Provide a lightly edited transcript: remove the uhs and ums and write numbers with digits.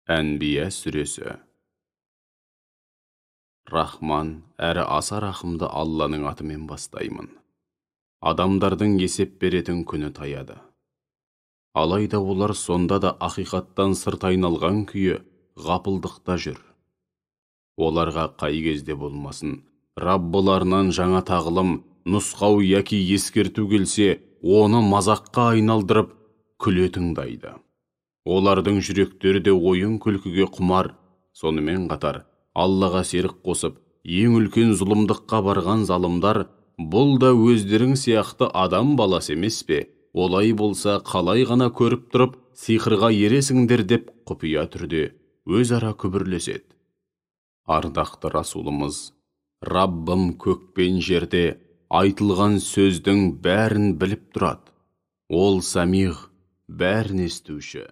Әнбия сүресі. Рахман әрі аса рахымды Алланың атымен бастаймын. Адамдардың есеп беретін күні таяды. Алайда олар сонда да ақиқаттан сырт айналған күйі ғапылдықта жүр. Оларға қай кезде болмасын, Раббыларынан жаңа тағылым, нұсқау яки ескерту келсе, оны мазаққа айналдырып, күле тыңдайды. Олардың жүректері де ойын күлкіге құмар. Сонымен қатар, Аллаға серік қосып, ең үлкен зұлымдыққа барған залымдар, бұл да өздерің сияқты адам баласы емес пе? Олай болса, қалай ғана көріп тұрып, сиқырға ересіңдер деп құпия түрде өзара күбірлеседі. Ардақты Расулымыз, Раббым көк пен жерде айтылған сөздің бәрін біліп тұрады. Ол Самиғ, бәрін естуші.